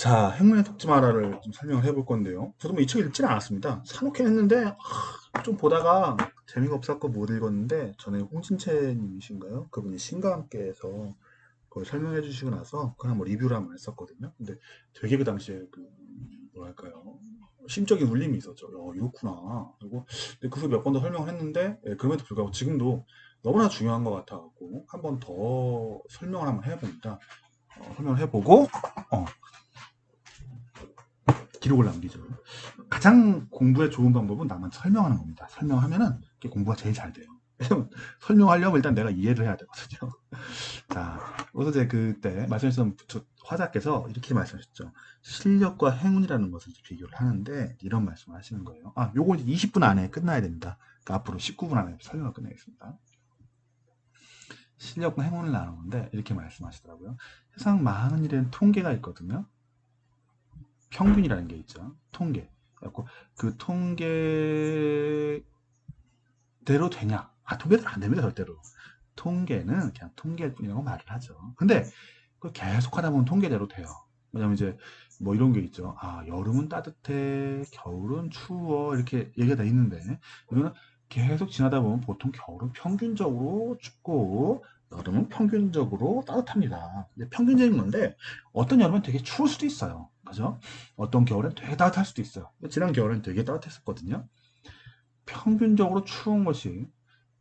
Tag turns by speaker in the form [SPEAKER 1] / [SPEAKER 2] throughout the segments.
[SPEAKER 1] 자, 행운의 속지 마라를 좀 설명을 해볼 건데요. 저도 뭐 이 책 읽지는 않았습니다. 사놓긴 했는데 좀 보다가 재미가 없었고 못 읽었는데 전에 홍진채 님이신가요? 그분이 신과 함께해서 그걸 설명해 주시고 나서 그냥 뭐 리뷰를 한번 했었거든요. 근데 되게 그 당시에 그 뭐랄까요? 심적인 울림이 있었죠. 이렇구나. 그리고 그 후에 몇 번 더 설명을 했는데 그럼에도 불구하고 지금도 너무나 중요한 것 같아갖고 한 번 더 설명을 한번 해봅니다. 설명을 해보고 어, 기록을 남기죠. 가장 공부에 좋은 방법은 남한테 설명하는 겁니다. 설명하면은 공부가 제일 잘 돼요. 설명하려면 일단 내가 이해를 해야 되거든요. 자, 그래서 이제 그때 말씀하셨던 화자께서 이렇게 말씀하셨죠. 실력과 행운이라는 것을 비교를 하는데 이런 말씀을 하시는 거예요. 요거 이제 20분 안에 끝나야 됩니다. 그러니까 앞으로 19분 안에 설명을 끝내겠습니다. 실력과 행운을 나누는데 이렇게 말씀하시더라고요. 세상 많은 일에는 통계가 있거든요. 평균이라는 게 있죠. 통계. 그래갖고 그 통계대로 되냐? 통계대로 안 됩니다, 절대로. 통계는 그냥 통계일 뿐이라고 말을 하죠. 근데 그걸 계속 하다 보면 통계대로 돼요. 왜냐면 이제 뭐 이런 게 있죠. 여름은 따뜻해, 겨울은 추워, 이렇게 얘기가 돼 있는데, 이거는 계속 지나다 보면 보통 겨울은 평균적으로 춥고, 여름은 평균적으로 따뜻합니다. 근데 평균적인 건데, 어떤 여름은 되게 추울 수도 있어요. 그죠? 어떤 겨울엔 되게 따뜻할 수도 있어요. 지난 겨울엔 되게 따뜻했었거든요. 평균적으로 추운 것이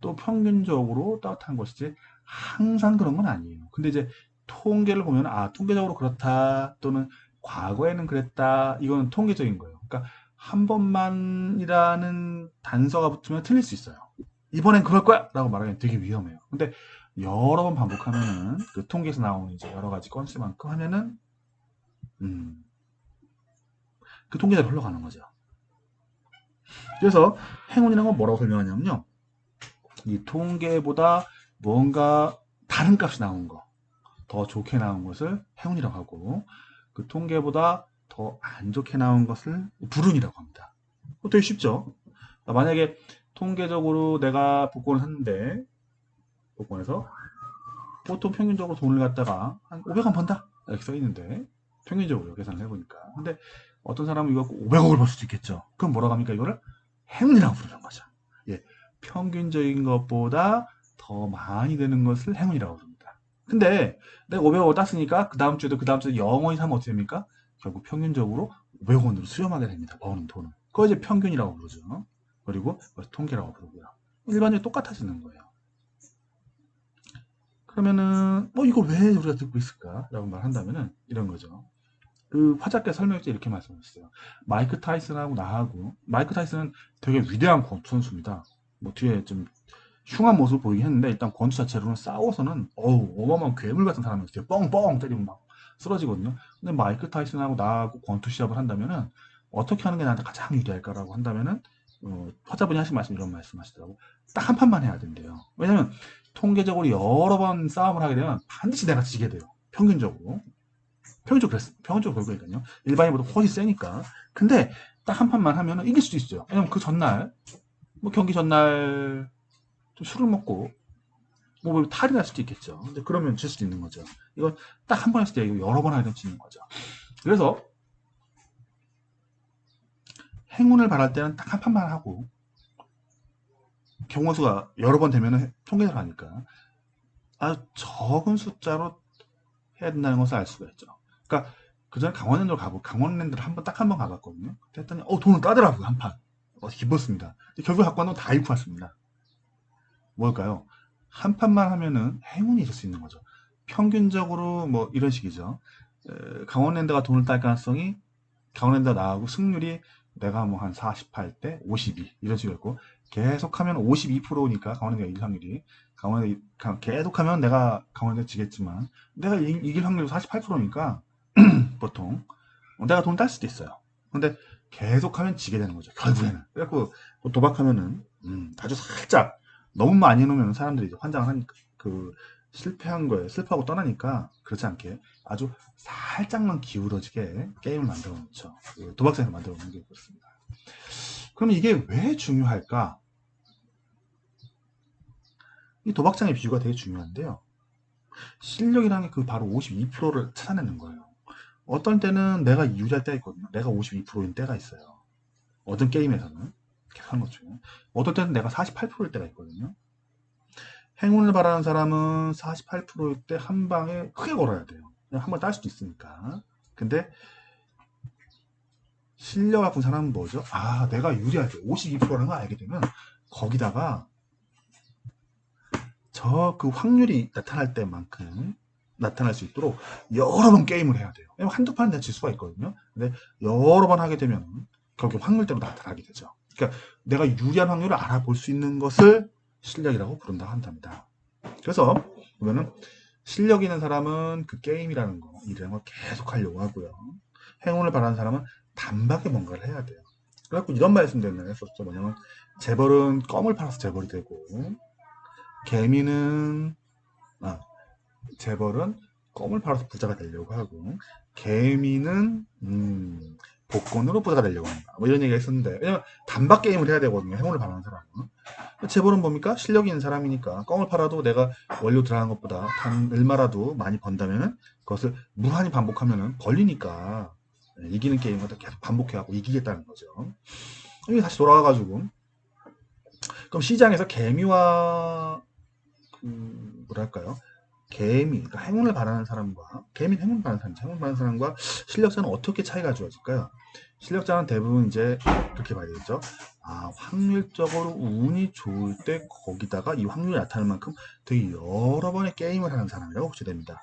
[SPEAKER 1] 또 평균적으로 따뜻한 것이지 항상 그런 건 아니에요. 근데 이제 통계를 보면 통계적으로 그렇다 또는 과거에는 그랬다 이거는 통계적인 거예요. 그러니까 한 번만이라는 단서가 붙으면 틀릴 수 있어요. 이번엔 그럴 거야! 라고 말하기엔 되게 위험해요. 근데 여러 번 반복하면은 그 통계에서 나오는 이제 여러 가지 건수만큼 하면은 음, 그 통계대로 흘러가는 거죠. 그래서 행운이라는 건 뭐라고 설명하냐면요. 이 통계보다 뭔가 다른 값이 나온 거, 더 좋게 나온 것을 행운이라고 하고, 그 통계보다 더 안 좋게 나온 것을 불운이라고 합니다. 되게 쉽죠? 만약에 통계적으로 내가 복권을 샀는데, 복권에서 보통 평균적으로 돈을 갖다가 한 500원 번다? 이렇게 써 있는데, 평균적으로 계산을 해보니까. 근데 어떤 사람은 이거 500억을 벌 수도 있겠죠. 그럼 뭐라고 합니까? 이거를 행운이라고 부르는 거죠. 예, 평균적인 것보다 더 많이 되는 것을 행운이라고 부릅니다. 근데 내가 500억을 땄으니까 그 다음 주에도 그 다음 주에 영원히 사면 어떻게 됩니까? 결국 평균적으로 500원으로 수렴하게 됩니다. 버는 돈을. 그거 이제 평균이라고 부르죠. 그리고 그것을 통계라고 부르고요. 일반적으로 똑같아지는 거예요. 그러면은 이걸 왜 우리가 듣고 있을까라고 말한다면은 이런 거죠. 그 화자께 설명할 때 이렇게 말씀하셨어요. 마이크 타이슨하고 나하고 마이크 타이슨은 되게 위대한 권투 선수입니다. 뭐 뒤에 좀 흉한 모습 보이긴 했는데 일단 권투 자체로는 싸워서는 어마어마한 괴물 같은 사람이었어요. 뻥뻥 때리고 막 쓰러지거든요. 근데 마이크 타이슨하고 나하고 권투 시합을 한다면은 어떻게 하는 게 나한테 가장 유리할까라고 한다면은 화자분이 하신 말씀 이런 말씀하시더라고. 딱 한 판만 해야 된대요. 왜냐면 통계적으로 여러 번 싸움을 하게 되면 반드시 내가 지게 돼요. 평균적으로. 평균적으로 그러니까요. 일반인보다 훨씬 세니까. 근데 딱 한 판만 하면 이길 수도 있어요. 왜냐면 그 전날, 뭐 경기 전날 좀 술을 먹고, 뭐 탈이 날 수도 있겠죠. 근데 그러면 질 수도 있는 거죠. 이건 딱 한 번 했을 때 이거 여러 번 하게 되면 지는 거죠. 그래서 행운을 바랄 때는 딱 한 판만 하고, 경우 수가 여러 번 되면 통계를 하니까 아주 적은 숫자로 해야 된다는 것을 알 수가 있죠. 그러니까 그전에 강원랜드로 가고 강원랜드를 딱 한 번 가봤거든요. 그랬더니 돈을 따더라고요 한 판. 기뻤습니다. 결국 갖고 왔는 건다 잃고 왔습니다. 뭘까요? 한 판만 하면은 행운이 있을 수 있는 거죠. 평균적으로 뭐 이런 식이죠. 강원랜드가 돈을 딸 가능성이 강원랜드가 나하고 승률이 내가 뭐 한 48대 52 이런 식이었고 계속하면 52%니까 강원랜드가 이길 확률이 강원랜드 계속하면 내가 강원랜드 지겠지만 내가 이길 확률이 48%니까 보통 내가 돈 딸 수도 있어요. 근데 계속하면 지게 되는 거죠. 결국에는. 그래갖고 도박하면은 아주 살짝 너무 많이 해놓으면 사람들이 이제 환장을 하니까 실패한 거에 슬퍼하고 떠나니까 그렇지 않게 아주 살짝만 기울어지게 게임을 만들어 놓죠. 그 도박장에서 만들어 놓는 게 그렇습니다. 그럼 이게 왜 중요할까? 이 도박장의 비유가 되게 중요한데요. 실력이라는 게 바로 52%를 찾아내는 거예요. 어떤 때는 내가 유리할 때가 있거든요. 내가 52%인 때가 있어요. 어떤 게임에서는 계속 하는 것 중에. 어떤 때는 내가 48%일 때가 있거든요. 행운을 바라는 사람은 48%일 때 한 방에 크게 걸어야 돼요. 그냥 한 번 딸 수도 있으니까. 근데 실력 갖고 사람은 뭐죠? 아, 내가 유리할 때 52%라는 걸 알게 되면 거기다가 저 그 확률이 나타날 때만큼 나타날 수 있도록 여러 번 게임을 해야 돼요. 왜냐면 한두 판 내가 질 수가 있거든요. 근데 여러 번 하게 되면 결국 확률대로 나타나게 되죠. 그러니까 내가 유리한 확률을 알아볼 수 있는 것을 실력이라고 부른다고 한답니다. 그래서 보면은 실력 있는 사람은 그 게임이라는 거, 이런 걸 계속 하려고 하고요. 행운을 바라는 사람은 단박에 뭔가를 해야 돼요. 그래갖고 이런 말씀도 옛날에 했었죠. 뭐냐면 재벌은 껌을 팔아서 재벌이 되고 개미는 아, 재벌은 껌을 팔아서 부자가 되려고 하고 개미는 복권으로 부자가 되려고 한다. 뭐 이런 얘기가 있었는데 왜냐면 단박 게임을 해야 되거든요. 행운을 바라는 사람은. 재벌은 뭡니까? 실력이 있는 사람이니까 껌을 팔아도 내가 원료 들어가는 것보다 단 얼마라도 많이 번다면은 그것을 무한히 반복하면은 걸리니까 이기는 게임을 계속 반복해갖고 이기겠다는 거죠. 이게 다시 돌아와가지고 그럼 시장에서 개미와 뭐랄까요? 개미, 그러니까 행운을 바라는 사람과 개미는 행운을 바라는 사람, 행운을 바라는 사람과 실력자는 어떻게 차이가 주어질까요? 실력자는 대부분 이제 그렇게 봐야 되겠죠. 아, 확률적으로 운이 좋을 때 거기다가 이 확률이 나타날 만큼 되게 여러 번의 게임을 하는 사람이라고 보셔야 됩니다.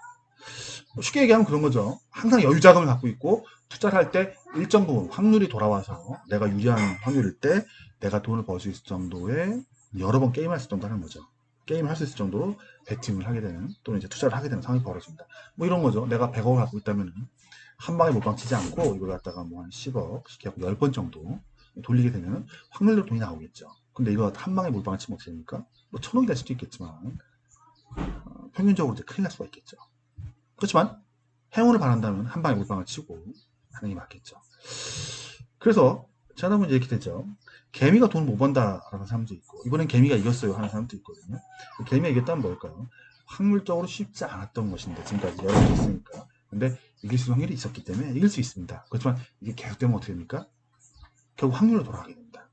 [SPEAKER 1] 쉽게 얘기하면 그런 거죠. 항상 여유 자금을 갖고 있고 투자를 할 때 일정 부분 확률이 돌아와서 내가 유리한 확률일 때 내가 돈을 벌 수 있을 정도의 여러 번 게임할 수 있을 정도 하는 거죠. 게임을 할 수 있을 정도로 베팅을 하게 되는 또는 이제 투자를 하게 되는 상황이 벌어집니다. 뭐 이런 거죠. 내가 100억을 갖고 있다면 한 방에 몰빵 치지 않고 이걸 갖다가 뭐 한 10억, 이렇게 하고 10번 정도 돌리게 되면 확률로 돈이 나오겠죠. 근데 이거 한 방에 몰빵을 치면 어떻게 됩니까? 뭐 1000억이 될 수도 있겠지만 평균적으로 이제 큰일 날 수가 있겠죠. 그렇지만 행운을 바란다면 한 방에 몰빵을 치고 하는 게 맞겠죠. 그래서 찾아보면 이렇게 되죠. 개미가 돈 못 번다라는 사람도 있고 이번엔 개미가 이겼어요 하는 사람도 있거든요. 개미가 이겼다면 뭘까요? 확률적으로 쉽지 않았던 것인데 지금까지 여러 번 있으니까 근데 이길 수 있는 확률이 있었기 때문에 이길 수 있습니다. 그렇지만 이게 계속되면 어떻게 됩니까? 결국 확률로 돌아가게 됩니다.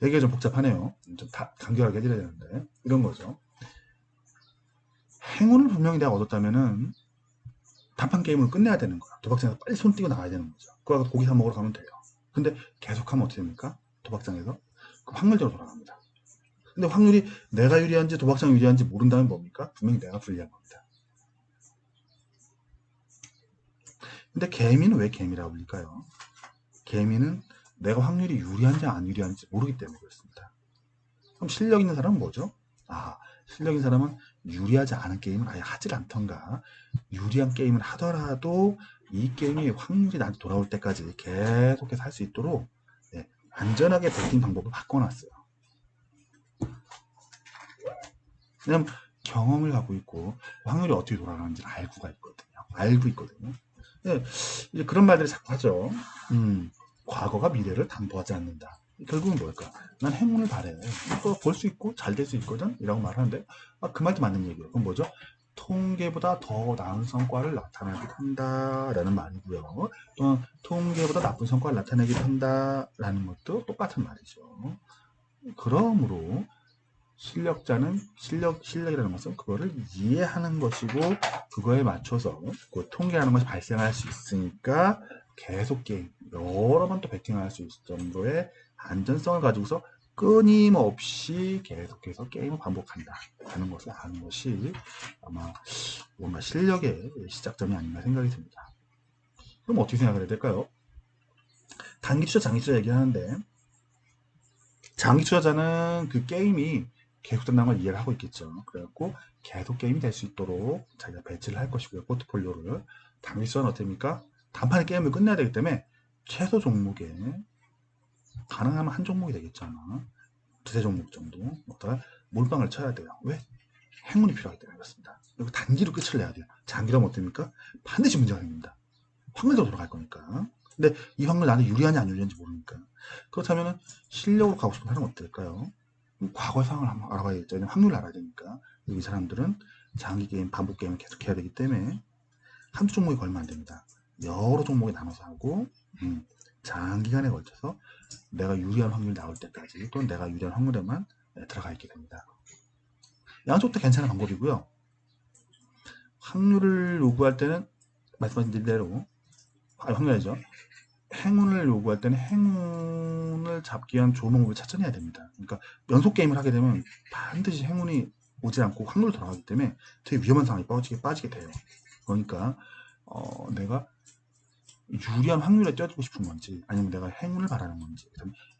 [SPEAKER 1] 얘기가 좀 복잡하네요. 좀 간결하게 해드려야 되는데 이런 거죠. 행운을 분명히 내가 얻었다면은 단판 게임을 끝내야 되는 거야. 도박장에서 빨리 손 띄고 나가야 되는 거죠. 그거 고기 사 먹으러 가면 돼요. 근데 계속하면 어떻게 됩니까? 도박장에서 그 확률대로 돌아갑니다. 근데 확률이 내가 유리한지 도박장이 유리한지 모른다면 뭡니까? 분명히 내가 불리한 겁니다. 근데 개미는 왜 개미라고 불릴까요? 개미는 내가 확률이 유리한지 안 유리한지 모르기 때문에 그렇습니다. 그럼 실력 있는 사람은 뭐죠? 아, 실력 있는 사람은 유리하지 않은 게임을 아예 하질 않던가 유리한 게임을 하더라도 이 게임이 확률이 나한테 돌아올 때까지 계속해서 할 수 있도록 네, 안전하게 베팅 방법을 바꿔놨어요. 왜냐면 경험을 갖고 있고 확률이 어떻게 돌아가는지 알고 있거든요. 네, 이제 그런 말들을 자꾸 하죠. 과거가 미래를 당부하지 않는다. 결국은 뭘까? 난 행운을 바래. 이거 볼 수 있고 잘 될 수 있거든? 이라고 말하는데, 아, 그 말도 맞는 얘기예요. 그럼 뭐죠? 통계보다 더 나은 성과를 나타내기도 한다라는 말이고요. 또는 통계보다 나쁜 성과를 나타내기도 한다라는 것도 똑같은 말이죠. 그러므로 실력이라는 것은 그거를 이해하는 것이고 그거에 맞춰서 그 통계라는 것이 발생할 수 있으니까 계속 게임 여러 번 또 베팅할 수 있을 정도의 안전성을 가지고서 끊임없이 계속해서 게임을 반복한다 하는 것을 아는 것이 아마 뭔가 실력의 시작점이 아닌가 생각이 듭니다. 그럼 어떻게 생각을 해야 될까요? 단기 투자, 장기 투자 얘기하는데 장기 투자자는 그 게임이 계속된다는 걸 이해를 하고 있겠죠. 그래갖고 계속 게임이 될 수 있도록 자기가 배치를 할 것이고요. 포트폴리오를. 단기 투자는 어떻습니까? 단판에 게임을 끝내야 되기 때문에 최소 종목에 가능하면 한 종목이 되겠죠. 아마. 두세 종목 정도 어디다가 몰빵을 쳐야 돼요. 왜? 행운이 필요하기 때문에 그렇습니다. 그리고 단기로 끝을 내야 돼요. 장기라면 어떻습니까? 반드시 문제가 생깁니다. 확률대로 돌아갈 거니까. 근데 이 확률 나한테 유리하냐 안 유리한지 모르니까. 그렇다면 실력으로 가고 싶은 사람은 어떨까요? 과거의 상황을 한번 알아봐야겠죠. 확률을 알아야 되니까. 이 사람들은 장기 게임, 반복 게임을 계속 해야 되기 때문에 한두 종목에 걸면 안 됩니다. 여러 종목에 나눠서 하고 장기간에 걸쳐서 내가 유리한 확률이 나올 때까지 또는 내가 유리한 확률에만 들어가 있게 됩니다. 양쪽도 괜찮은 방법이고요. 확률을 요구할 때는 말씀하신 대로 확률이죠. 행운을 요구할 때는 행운을 잡기 위한 좋은 방법을 찾아내야 됩니다. 그러니까 연속 게임을 하게 되면 반드시 행운이 오지 않고 확률로 돌아가기 때문에 되게 위험한 상황이 빠지게 돼요. 그러니까 내가 유리한 확률에 뛰어들고 싶은 건지 아니면 내가 행운을 바라는 건지,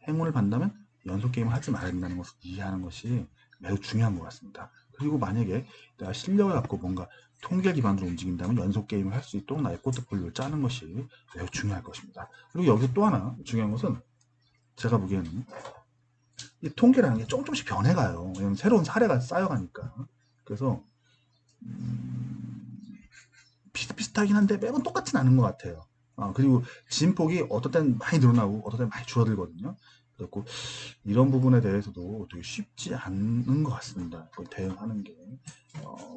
[SPEAKER 1] 행운을 바란다면 연속 게임을 하지 말아야 된다는 것을 이해하는 것이 매우 중요한 것 같습니다. 그리고 만약에 내가 실력을 갖고 뭔가 통계 기반으로 움직인다면 연속 게임을 할 수 있도록 나의 포트폴리오를 짜는 것이 매우 중요할 것입니다. 그리고 여기서 또 하나 중요한 것은 제가 보기에는 이 통계라는 게 조금씩 변해가요. 왜냐면 새로운 사례가 쌓여가니까. 그래서 비슷비슷하긴 한데 매번 똑같진 않은 것 같아요. 그리고 진폭이 어떨 땐 많이 늘어나고 어떨 땐 많이 줄어들거든요. 그래서 이런 부분에 대해서도 되게 쉽지 않은 것 같습니다. 그걸 대응하는 게.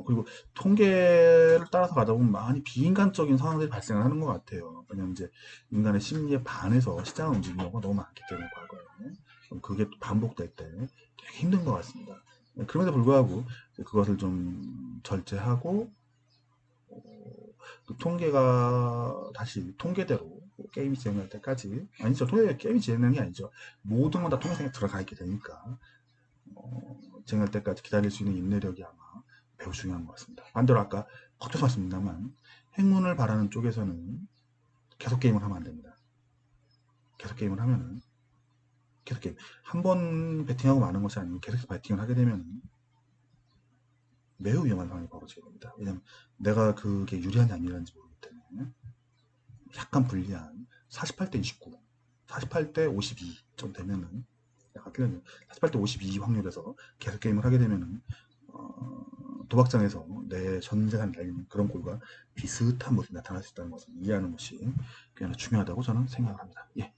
[SPEAKER 1] 그리고 통계를 따라서 가다 보면 많이 비인간적인 상황들이 발생을 하는 것 같아요. 왜냐면 이제 인간의 심리에 반해서 시장을 움직이는 경우가 너무 많기 때문에 과거에. 그럼 그게 또 반복될 때 되게 힘든 것 같습니다. 그럼에도 불구하고 그것을 좀 절제하고 그 통계가 다시 통계대로 게임이 진행할 때까지 아니죠. 게임이 진행하는 게 아니죠. 모든 건 다 통계상에 들어가 있게 되니까 진행할 때까지 기다릴 수 있는 인내력이 아마 매우 중요한 것 같습니다. 반대로 아까 헛되서 말씀드립니다만 행운을 바라는 쪽에서는 계속 게임을 하면 안 됩니다. 계속 게임을 하면은 계속 게임 한 번 베팅하고 마는 것이 아니고 계속 베팅을 하게 되면 매우 위험한 상황이 벌어지게 됩니다. 왜냐면 내가 그게 유리한지 안 유리한지 모르기 때문에 약간 불리한 48대 29, 48대 52좀 되면은 약간 틀렸네요. 48대 52 확률에서 계속 게임을 하게 되면은 도박장에서 내 전재산이 달리는 그런 꼴과 비슷한 모습이 나타날 수 있다는 것을 이해하는 것이 굉장히 중요하다고 저는 생각을 합니다. 예,